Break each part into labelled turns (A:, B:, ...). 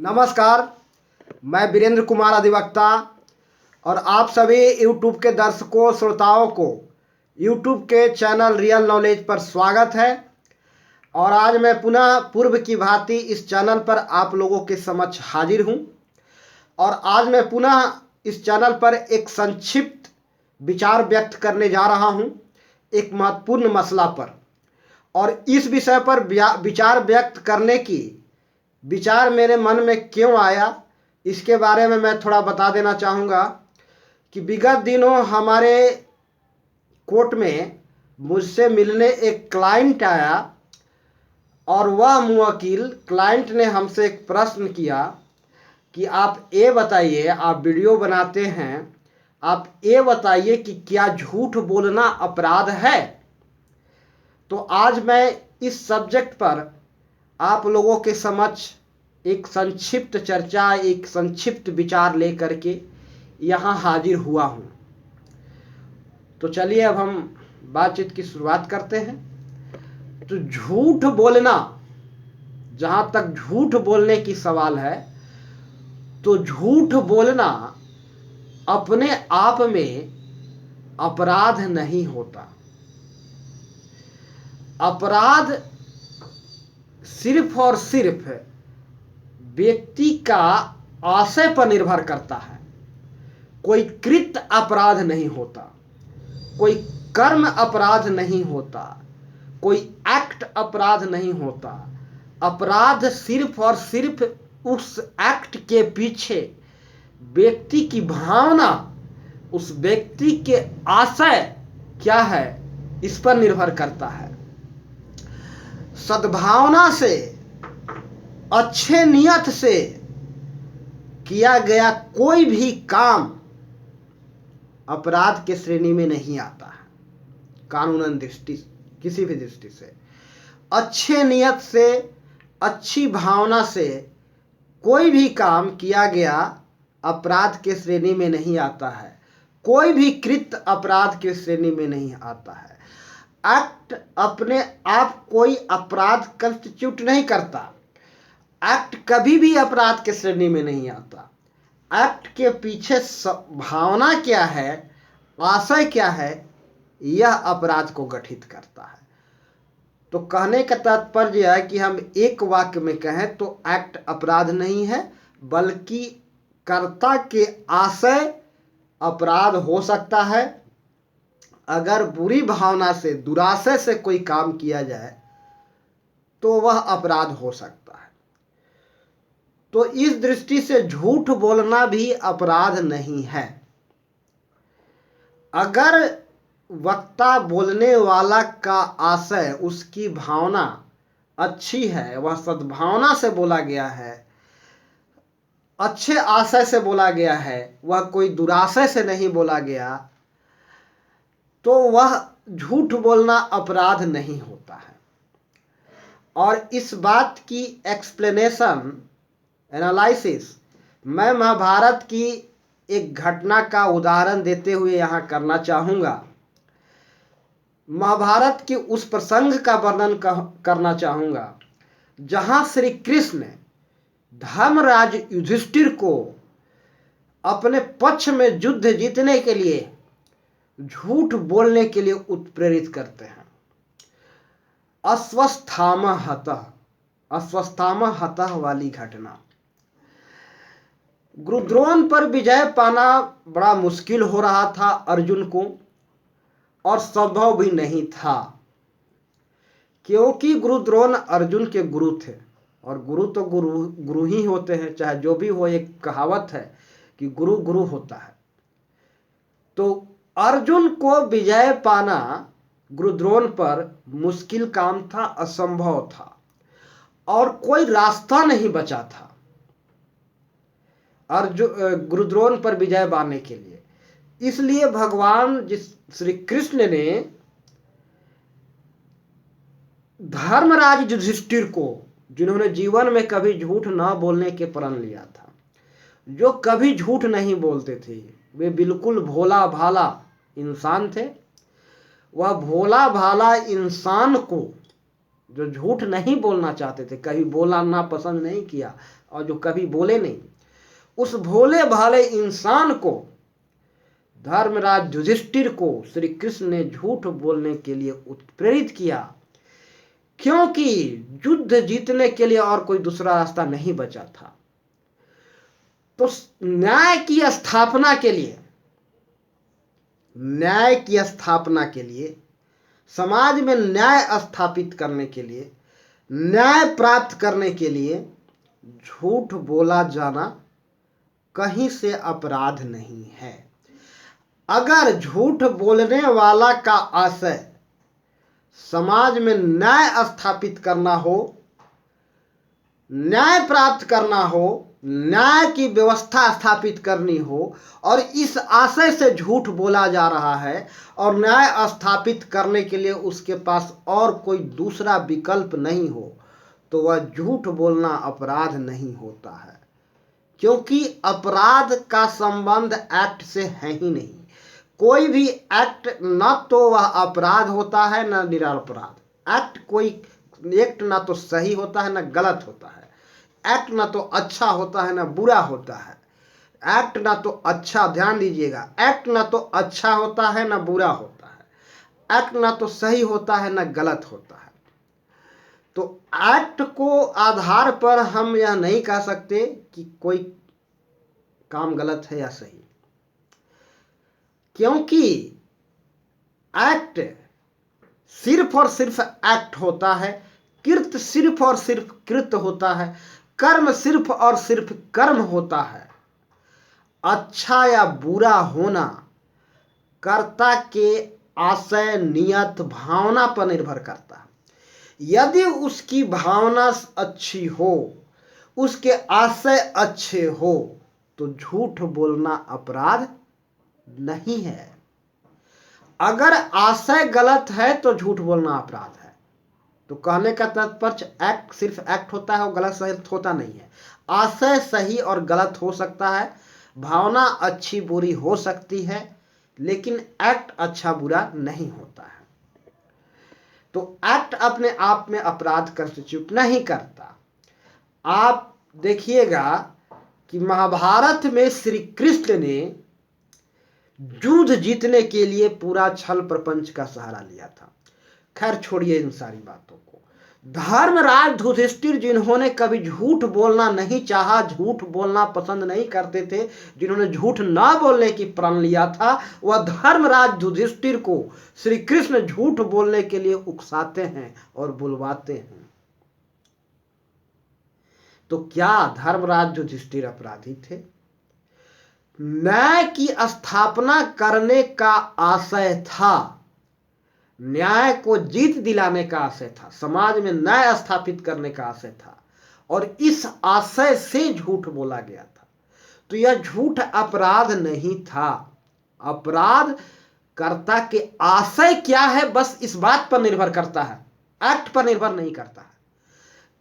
A: नमस्कार। मैं वीरेंद्र कुमार अधिवक्ता और आप सभी यूट्यूब के दर्शकों श्रोताओं को यूट्यूब के चैनल रियल नॉलेज पर स्वागत है। और आज मैं पुनः पूर्व की भांति इस चैनल पर आप लोगों के समक्ष हाजिर हूं। और आज मैं पुनः इस चैनल पर एक संक्षिप्त विचार व्यक्त करने जा रहा हूं एक महत्वपूर्ण मसला पर। और इस विषय पर विचार व्यक्त करने की विचार मेरे मन में क्यों आया, इसके बारे में मैं थोड़ा बता देना चाहूँगा कि विगत दिनों हमारे कोर्ट में मुझसे मिलने एक क्लाइंट आया और वह मुवक्किल क्लाइंट ने हमसे एक प्रश्न किया कि आप ये बताइए, आप वीडियो बनाते हैं, आप ये बताइए कि क्या झूठ बोलना अपराध है। तो आज मैं इस सब्जेक्ट पर आप लोगों के समक्ष एक संक्षिप्त चर्चा, एक संक्षिप्त विचार लेकर के यहाँ हाजिर हुआ हूँ। तो चलिए अब हम बातचीत की शुरुआत करते हैं। तो झूठ बोलना, जहाँ तक झूठ बोलने की सवाल है, तो झूठ बोलना अपने आप में अपराध नहीं होता। अपराध सिर्फ और सिर्फ व्यक्ति का आशय पर निर्भर करता है। कोई कृत्य अपराध नहीं होता, कोई कर्म अपराध नहीं होता, कोई एक्ट अपराध नहीं होता। अपराध सिर्फ और सिर्फ उस एक्ट के पीछे व्यक्ति की भावना, उस व्यक्ति के आशय क्या है, इस पर निर्भर करता है। सद्भावना से, अच्छे नियत से किया गया कोई भी काम अपराध के श्रेणी में नहीं आता है। कानूनन दृष्टि, किसी भी दृष्टि से अच्छे नियत से, अच्छी भावना से कोई भी काम किया गया अपराध के श्रेणी में नहीं आता है। कोई भी कृत्य अपराध के श्रेणी में नहीं आता है। एक्ट अपने आप कोई अपराध कंस्टिट्यूट नहीं करता। एक्ट कभी भी अपराध के श्रेणी में नहीं आता। एक्ट के पीछे भावना क्या है, आशय क्या है, यह अपराध को गठित करता है। तो कहने का तात्पर्य है कि हम एक वाक्य में कहें तो एक्ट अपराध नहीं है, बल्कि कर्ता के आशय अपराध हो सकता है। अगर बुरी भावना से, दुराशय से कोई काम किया जाए तो वह अपराध हो सकता है। तो इस दृष्टि से झूठ बोलना भी अपराध नहीं है। अगर वक्ता, बोलने वाला का आशय, उसकी भावना अच्छी है, वह सद्भावना से बोला गया है, अच्छे आशय से बोला गया है, वह कोई दुराशय से नहीं बोला गया, तो वह झूठ बोलना अपराध नहीं होता है। और इस बात की एक्सप्लेनेशन, एनालिसिस मैं महाभारत की एक घटना का उदाहरण देते हुए यहाँ करना चाहूँगा। महाभारत के उस प्रसंग का वर्णन करना चाहूँगा जहाँ श्री कृष्ण धर्मराज युधिष्ठिर को अपने पक्ष में युद्ध जीतने के लिए झूठ बोलने के लिए उत्प्रेरित करते हैं। अश्वत्थामा हतः वाली घटना। गुरुद्रोण पर विजय पाना बड़ा मुश्किल हो रहा था अर्जुन को, और संभव भी नहीं था, क्योंकि गुरुद्रोण अर्जुन के गुरु थे। और गुरु तो गुरु ही होते हैं, चाहे जो भी हो। एक कहावत है कि गुरु गुरु होता है। तो अर्जुन को विजय पाना गुरुद्रोण पर मुश्किल काम था, असंभव था, और कोई रास्ता नहीं बचा था गुरुद्रोण पर विजय पाने के लिए। इसलिए भगवान श्री कृष्ण ने धर्मराज युधिष्ठिर को, जिन्होंने जीवन में कभी झूठ न बोलने के प्रण लिया था, जो कभी झूठ नहीं बोलते थे, वे बिल्कुल भोला भाला इंसान थे, वह भोला भाला इंसान को जो झूठ नहीं बोलना चाहते थे, कभी बोलना पसंद नहीं किया और जो कभी बोले नहीं, उस भोले भाले इंसान को, धर्मराज युधिष्ठिर को श्री कृष्ण ने झूठ बोलने के लिए उत्प्रेरित किया, क्योंकि युद्ध जीतने के लिए और कोई दूसरा रास्ता नहीं बचा था। तो न्याय की स्थापना के लिए, न्याय की स्थापना के लिए, समाज में न्याय स्थापित करने के लिए, न्याय प्राप्त करने के लिए झूठ बोला जाना कहीं से अपराध नहीं है। अगर झूठ बोलने वाला का आशय समाज में न्याय स्थापित करना हो, न्याय प्राप्त करना हो, न्याय की व्यवस्था स्थापित करनी हो, और इस आशय से झूठ बोला जा रहा है और न्याय स्थापित करने के लिए उसके पास और कोई दूसरा विकल्प नहीं हो, तो वह झूठ बोलना अपराध नहीं होता है, क्योंकि अपराध का संबंध एक्ट से है ही नहीं। कोई भी एक्ट न तो वह अपराध होता है न निरपराध। एक्ट ना तो सही होता है न गलत होता है। एक्ट ना तो अच्छा होता है न बुरा होता है। एक्ट ना तो अच्छा, ध्यान दीजिएगा, एक्ट ना तो अच्छा होता है न बुरा होता है। एक्ट ना तो सही होता है न गलत होता है। तो एक्ट को आधार पर हम यह नहीं कह सकते कि कोई काम गलत है या सही, क्योंकि एक्ट सिर्फ और सिर्फ एक्ट होता है, कृत सिर्फ और सिर्फ कृत होता है, कर्म सिर्फ और सिर्फ कर्म होता है। अच्छा या बुरा होना कर्ता के आशय, नियत, भावना पर निर्भर करता है। यदि उसकी भावना अच्छी हो, उसके आशय अच्छे हो, तो झूठ बोलना अपराध नहीं है। अगर आशय गलत है तो झूठ बोलना अपराध है। तो कहने का तात्पर्य एक्ट सिर्फ एक्ट होता है और गलत सही होता नहीं है। आशय सही और गलत हो सकता है, भावना अच्छी बुरी हो सकती है, लेकिन एक्ट अच्छा बुरा नहीं होता है। तो एक्ट अपने आप में अपराध कंस्टिट्यूट नहीं करता। आप देखिएगा कि महाभारत में श्री कृष्ण ने युद्ध जीतने के लिए पूरा छल प्रपंच का सहारा लिया था। खैर छोड़िए इन सारी बातों को। धर्मराज युधिष्ठिर जिन्होंने कभी झूठ बोलना नहीं चाहा, झूठ बोलना पसंद नहीं करते थे, जिन्होंने झूठ ना बोलने की प्रण लिया था, वह धर्मराज युधिष्ठिर को श्री कृष्ण झूठ बोलने के लिए उकसाते हैं और बुलवाते हैं। तो क्या धर्मराज युधिष्ठिर अपराधी थे? न्याय की स्थापना करने का आशय था, न्याय को जीत दिलाने का आशय था, समाज में न्याय स्थापित करने का आशय था, और इस आशय से झूठ बोला गया था। तो यह झूठ अपराध नहीं था। अपराध कर्ता के आशय क्या है, बस इस बात पर निर्भर करता है, एक्ट पर निर्भर नहीं करता है।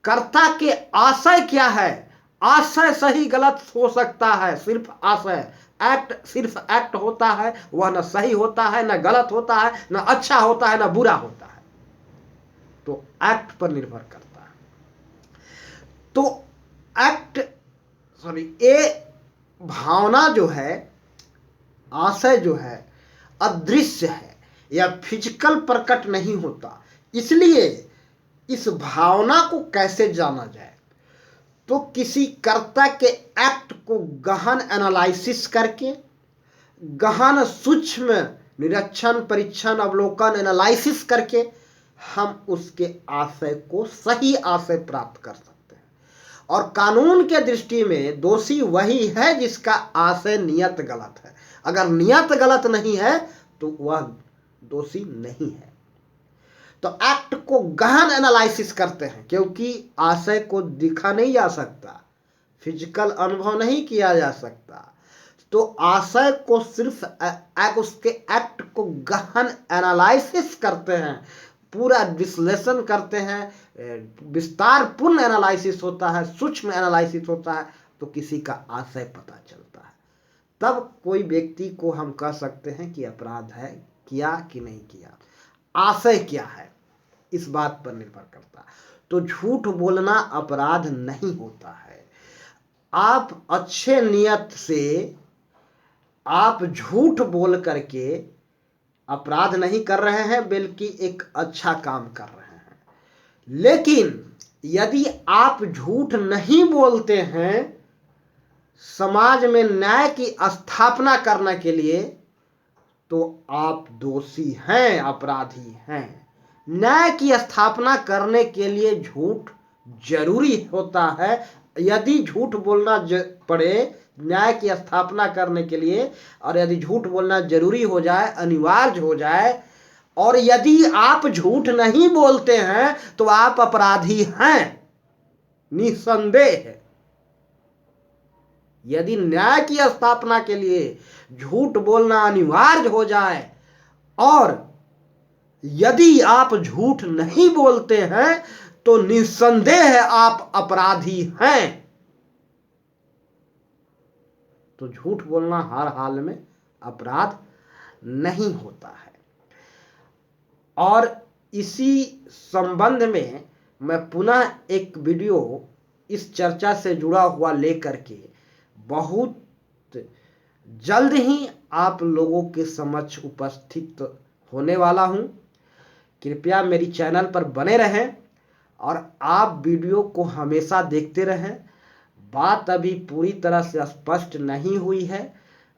A: कर्ता के आशय क्या है, आशय सही गलत हो सकता है, सिर्फ आशय। एक्ट सिर्फ एक्ट होता है, वह न सही होता है, न गलत होता है, न अच्छा होता है, न बुरा होता है। तो एक्ट पर निर्भर करता है। तो ये भावना जो है, आशय जो है, अदृश्य है या फिजिकल प्रकट नहीं होता। इसलिए इस भावना को कैसे जाना जाए? तो किसी कर्ता के एक्ट को गहन एनालिसिस करके, गहन सूक्ष्म निरीक्षण, परीक्षण, अवलोकन, एनालिसिस करके हम उसके आशय को, सही आशय प्राप्त कर सकते हैं। और कानून के दृष्टि में दोषी वही है जिसका आशय, नियत गलत है। अगर नियत गलत नहीं है तो वह दोषी नहीं है। तो एक्ट को गहन एनालिसिस करते हैं, क्योंकि आशय को दिखा नहीं जा सकता, फिजिकल अनुभव नहीं किया जा सकता। तो आशय को सिर्फ उसके एक्ट को गहन एनालिसिस करते हैं, पूरा विश्लेषण करते हैं, विस्तारपूर्ण एनालिसिस होता है, सूक्ष्म एनालिसिस होता है, तो किसी का आशय पता चलता है। तब कोई व्यक्ति को हम कह सकते हैं कि अपराध है, किया कि नहीं किया, आशय क्या है। इस बात पर निर्भर करता। तो झूठ बोलना अपराध नहीं होता है। आप अच्छे नियत से आप झूठ बोल करके अपराध नहीं कर रहे हैं, बल्कि एक अच्छा काम कर रहे हैं। लेकिन यदि आप झूठ नहीं बोलते हैं समाज में न्याय की स्थापना करने के लिए, तो आप दोषी हैं, अपराधी हैं। न्याय की स्थापना करने के लिए झूठ जरूरी होता है। यदि झूठ बोलना पड़े न्याय की स्थापना करने के लिए, और यदि झूठ बोलना जरूरी हो जाए, अनिवार्य हो जाए, और यदि आप झूठ नहीं बोलते हैं तो आप अपराधी हैं, निसंदेह। यदि न्याय की स्थापना के लिए झूठ बोलना अनिवार्य हो जाए, और यदि आप झूठ नहीं बोलते हैं तो निसंदेह आप अपराधी हैं। तो झूठ बोलना हर हाल में अपराध नहीं होता है। और इसी संबंध में मैं पुनः एक वीडियो इस चर्चा से जुड़ा हुआ लेकर के बहुत जल्द ही आप लोगों के समक्ष उपस्थित होने वाला हूं। कृपया मेरी चैनल पर बने रहें और आप वीडियो को हमेशा देखते रहें। बात अभी पूरी तरह से स्पष्ट नहीं हुई है,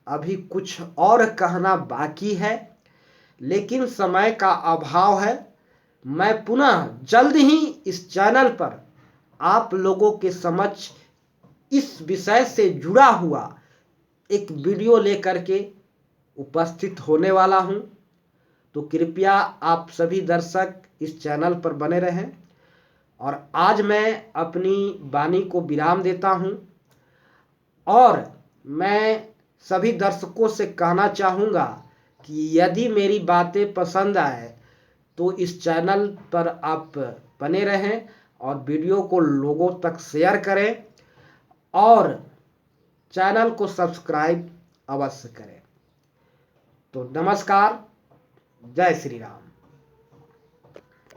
A: अभी कुछ और कहना बाकी है, लेकिन समय का अभाव है। मैं पुनः जल्द ही इस चैनल पर आप लोगों के समक्ष इस विषय से जुड़ा हुआ एक वीडियो लेकर के उपस्थित होने वाला हूं। तो कृपया आप सभी दर्शक इस चैनल पर बने रहें। और आज मैं अपनी वाणी को विराम देता हूं, और मैं सभी दर्शकों से कहना चाहूँगा कि यदि मेरी बातें पसंद आए तो इस चैनल पर आप बने रहें और वीडियो को लोगों तक शेयर करें, और चैनल को सब्सक्राइब अवश्य करें। तो नमस्कार, जय श्री राम।